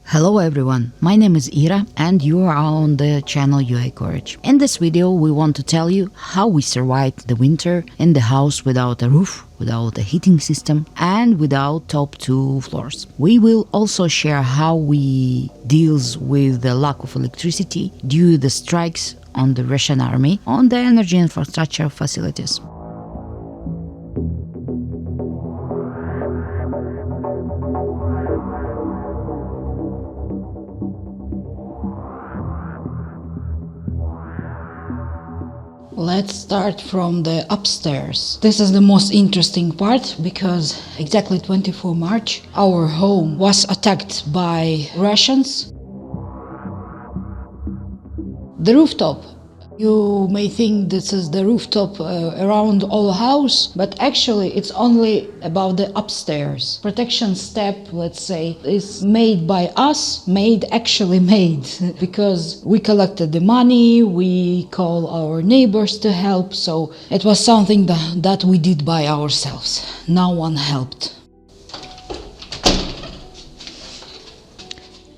Hello everyone, my name is Ira and you are on the channel UA Courage. In this video we want to tell you how we survived the winter in the house without a roof, without a heating system and without top 2 floors. We will also share how we deals with the lack of electricity due to the strikes on the Russian army on the energy infrastructure facilities. Let's start from the upstairs. This is the most interesting part because exactly 24 March our home was attacked by Russians. The rooftop. You may think this is the rooftop around all house, but actually it's only about the upstairs. Protection step, let's say, is made by us, actually made, because we collected the money, we call our neighbors to help, so it was something that we did by ourselves. No one helped.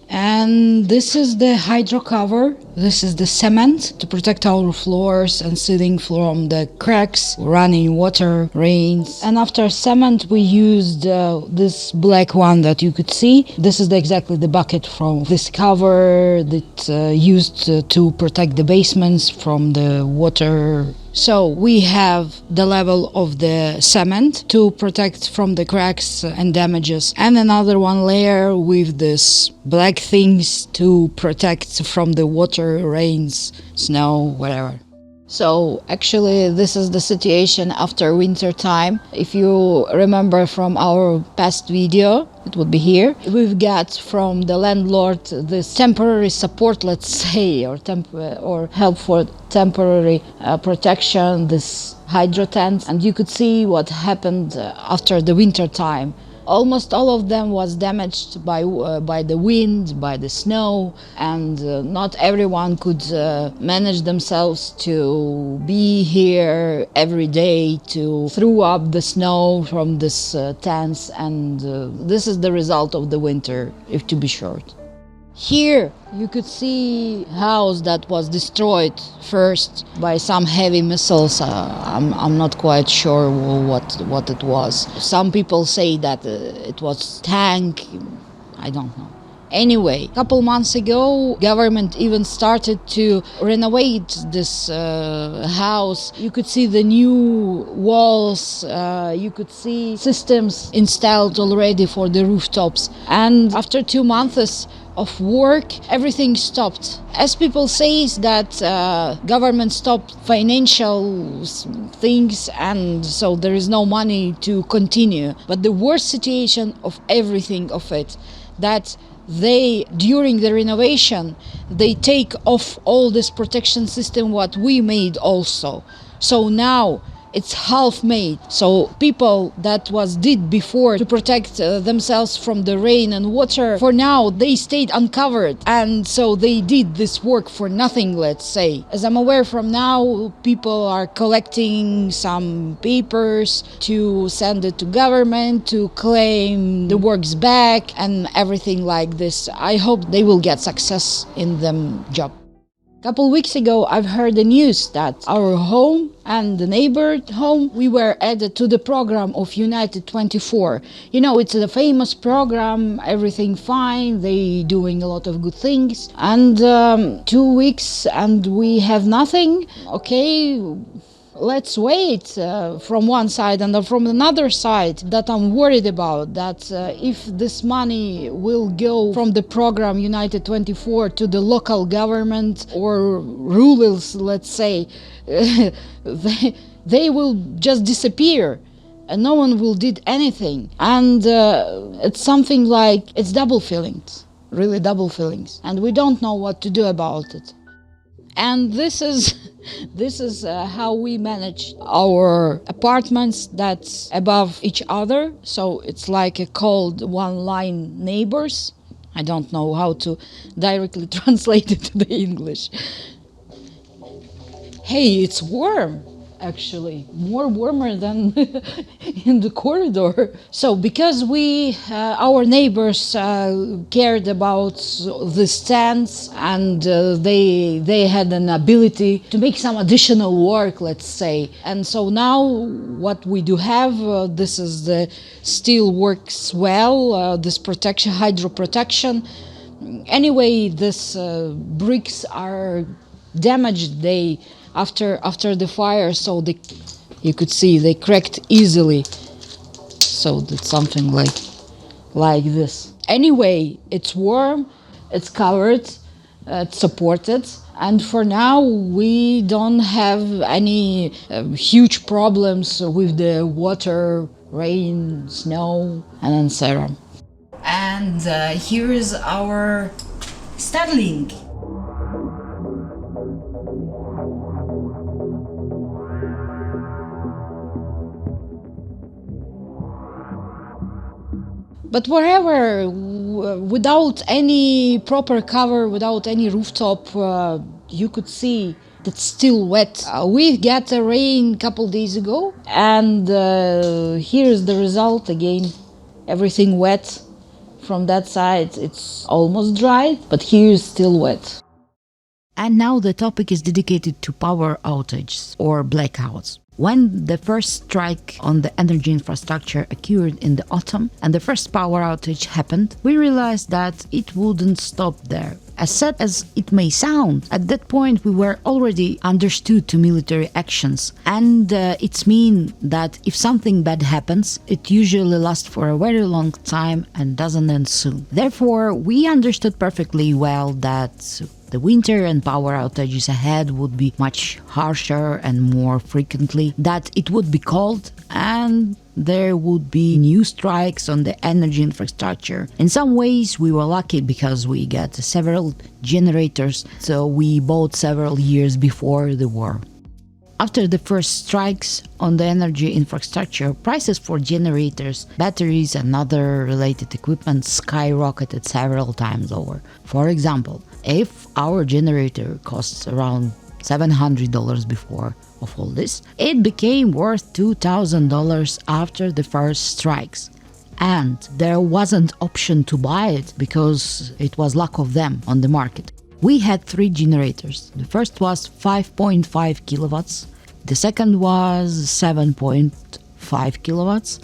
And this is the hydro cover. This is the cement to protect our floors and ceiling from the cracks, running water, rains. And after cement we used this black one that you could see. This is exactly the bucket from this cover that used to protect the basements from the water. So we have the level of the cement to protect from the cracks and damages, and another one layer with this black things to protect from the water, rains, snow, whatever. So actually this is the situation after winter time. If you remember from our past video, it would be here. We've got from the landlord this temporary support, let's say, or help for temporary protection, this hydro tent, and you could see what happened after the winter time. Almost all of them was damaged by the wind, by the snow, and not everyone could manage themselves to be here every day to throw up the snow from this tents, and this is the result of the winter, if to be short. Here you could see a house that was destroyed first by some heavy missiles. I'm not quite sure what it was. Some people say that it was tank. I don't know. Anyway, a couple months ago, government even started to renovate this house. You could see the new walls, you could see systems installed already for the rooftops. And after 2 months of work, everything stopped. As people say that government stopped financial things, and so there is no money to continue. But the worst situation of everything of it, that during the renovation, they take off all this protection system what we made also. So now it's half made. So people that did before to protect themselves from the rain and water, for now they stayed uncovered, and so they did this work for nothing, let's say. As I'm aware from now, people are collecting some papers to send it to government to claim the works back and everything like this. I hope they will get success in them job. Couple weeks ago, I've heard the news that our home and the neighbor home, we were added to the program of United 24. You know, it's a famous program, everything fine, they doing a lot of good things. And 2 weeks and we have nothing. Okay, let's wait from one side, and from another side that I'm worried about, that if this money will go from the program United 24 to the local government or rulers, let's say, they will just disappear and no one will did anything. And it's something like, it's double feelings, really double feelings, and we don't know what to do about it. And this is how we manage our apartments that's above each other. So it's like a called one-line neighbors. I don't know how to directly translate it to the English. Hey, it's warm. actually, more warmer than in the corridor. So because our neighbors cared about the stands, and they had an ability to make some additional work, let's say. And so now what we do have, this is the steel works well, this protection, hydro protection. Anyway, this bricks are damaged after the fire, so you could see they cracked easily. So that's something like this. Anyway, it's warm, it's covered, it's supported, and for now we don't have any huge problems with the water, rain, snow, and etc. And here is our Starlink. But wherever, without any proper cover, without any rooftop, you could see that's still wet. We got a rain a couple days ago, and here's the result again. Everything wet. From that side, it's almost dry, but here's still wet. And now the topic is dedicated to power outages or blackouts. When the first strike on the energy infrastructure occurred in the autumn and the first power outage happened, we realized that it wouldn't stop there. As sad as it may sound, at that point we were already understood to military actions, and it's mean that if something bad happens, it usually lasts for a very long time and doesn't end soon. Therefore, we understood perfectly well that the winter and power outages ahead would be much harsher and more frequently, that it would be cold and there would be new strikes on the energy infrastructure. In some ways, we were lucky because we got several generators, so we bought several years before the war. After the first strikes on the energy infrastructure, prices for generators, batteries and other related equipment skyrocketed several times over. For example, if our generator costs around $700 before of all this, it became worth $2,000 after the first strikes. And there wasn't option to buy it because it was lack of them on the market. We had 3 generators. The first was 5.5 kilowatts, the second was 7.5 kilowatts,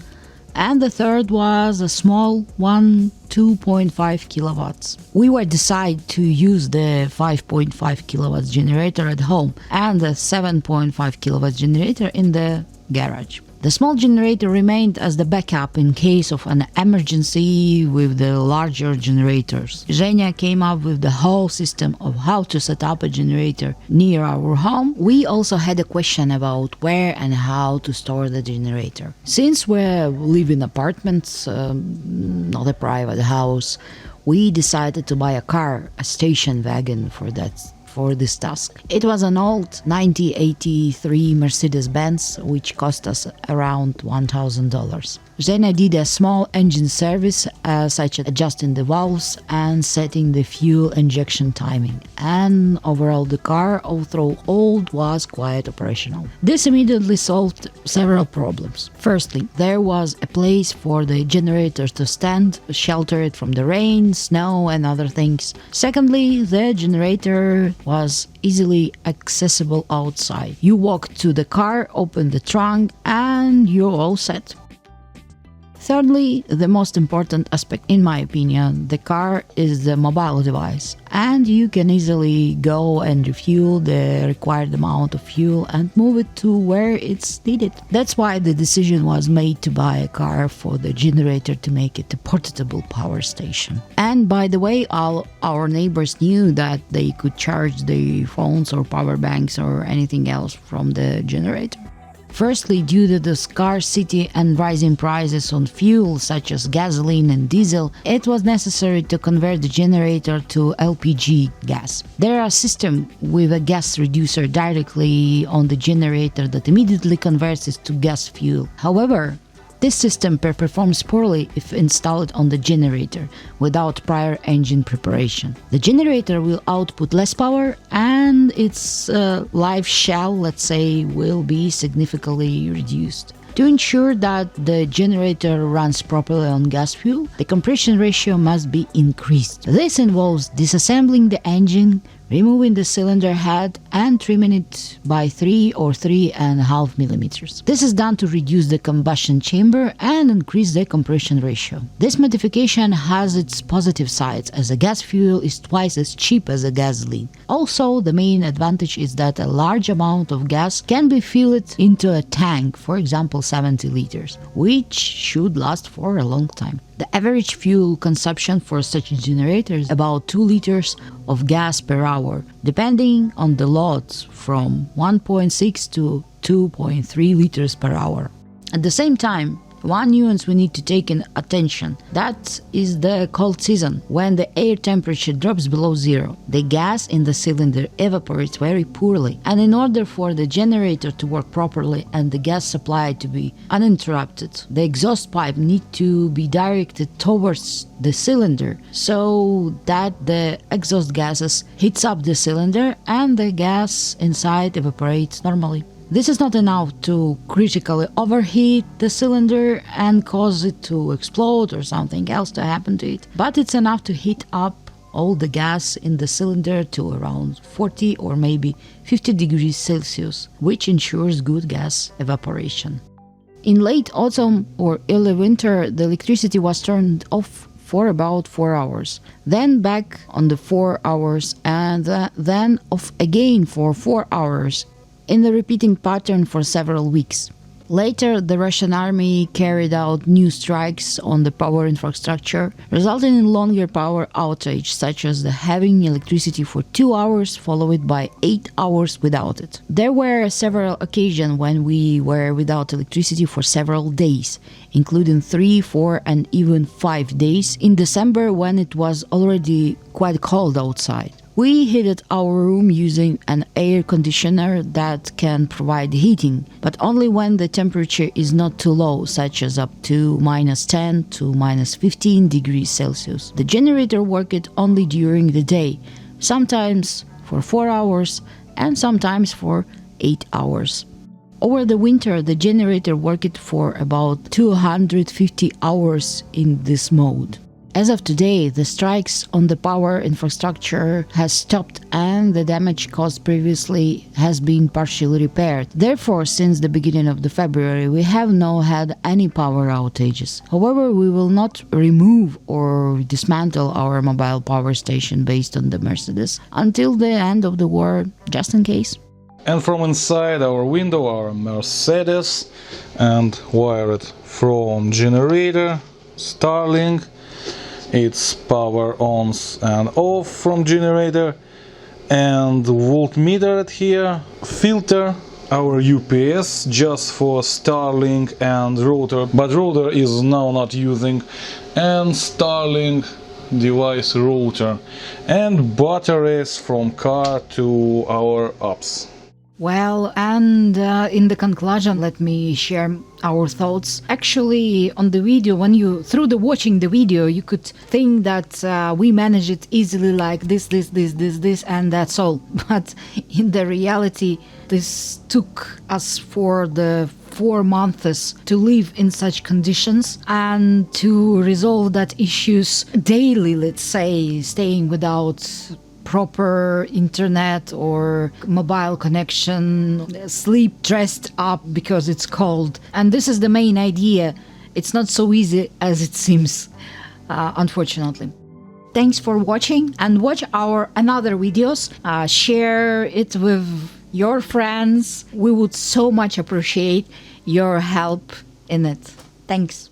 and the third was a small one, 2.5 kilowatts. We were decided to use the 5.5 kilowatts generator at home and the 7.5 kilowatts generator in the garage. The small generator remained as the backup in case of an emergency with the larger generators. Zhenya came up with the whole system of how to set up a generator near our home. We also had a question about where and how to store the generator. Since we live in apartments, not a private house, we decided to buy a car, a station wagon for this task. It was an old 1983 Mercedes-Benz, which cost us around $1,000. Zhenya did a small engine service, such as adjusting the valves and setting the fuel injection timing. And overall the car, although old, was quite operational. This immediately solved several problems. Firstly, there was a place for the generator to stand, shelter it from the rain, snow and other things. Secondly, the generator was easily accessible outside. You walk to the car, open the trunk, and you're all set. Thirdly, the most important aspect in my opinion, the car is the mobile device, and you can easily go and refuel the required amount of fuel and move it to where it's needed. That's why the decision was made to buy a car for the generator to make it a portable power station. And by the way, all our neighbors knew that they could charge their phones or power banks or anything else from the generator. Firstly, due to the scarcity and rising prices on fuel such as gasoline and diesel, it was necessary to convert the generator to LPG gas. There are systems with a gas reducer directly on the generator that immediately converts it to gas fuel. However, This system performs poorly if installed on the generator without prior engine preparation. The generator will output less power and its life shell, let's say, will be significantly reduced. To ensure that the generator runs properly on gas fuel, the compression ratio must be increased. This involves disassembling the engine, removing the cylinder head and trimming it by 3 or 3.5 millimeters. This is done to reduce the combustion chamber and increase the compression ratio. This modification has its positive sides, as a gas fuel is twice as cheap as a gasoline. Also, the main advantage is that a large amount of gas can be filled into a tank, for example 70 liters, which should last for a long time. The average fuel consumption for such generators is about 2 liters of gas per hour, depending on the loads, from 1.6 to 2.3 liters per hour. At the same time, one nuance we need to take in attention, that is the cold season, when the air temperature drops below zero. The gas in the cylinder evaporates very poorly, and in order for the generator to work properly and the gas supply to be uninterrupted, the exhaust pipe needs to be directed towards the cylinder so that the exhaust gases heats up the cylinder and the gas inside evaporates normally. This is not enough to critically overheat the cylinder and cause it to explode or something else to happen to it, but it's enough to heat up all the gas in the cylinder to around 40 or maybe 50 degrees Celsius, which ensures good gas evaporation. In late autumn or early winter, the electricity was turned off for about 4 hours, then back on the 4 hours, and then off again for 4 hours, in the repeating pattern for several weeks. Later, the Russian army carried out new strikes on the power infrastructure, resulting in longer power outage, such as the having electricity for 2 hours followed by 8 hours without it. There were several occasions when we were without electricity for several days, including 3, 4 and even 5 days in December, when it was already quite cold outside. We heated our room using an air conditioner that can provide heating, but only when the temperature is not too low, such as up to -10 to -15 degrees Celsius. The generator worked only during the day, sometimes for 4 hours and sometimes for 8 hours. Over the winter, the generator worked for about 250 hours in this mode. As of today, the strikes on the power infrastructure has stopped and the damage caused previously has been partially repaired. Therefore, since the beginning of the February, we have not had any power outages. However, we will not remove or dismantle our mobile power station based on the Mercedes until the end of the war, just in case. And from inside our window, our Mercedes, and wired from generator, Starlink, its power ons and off from generator, and voltmeter at here, filter, our UPS just for Starlink and router, but router is now not using, and Starlink device router, and batteries from car to our apps. Well, and in the conclusion, let me share our thoughts. Actually, on the video, through the watching the video, you could think that we manage it easily, like this, and that's all. But in the reality, this took us for the 4 months to live in such conditions and to resolve that issues daily, let's say, staying without proper internet or mobile connection, sleep dressed up because it's cold. And this is the main idea. It's not so easy as it seems, unfortunately. Thanks for watching, and watch our another videos. Share it with your friends. We would so much appreciate your help in it. Thanks.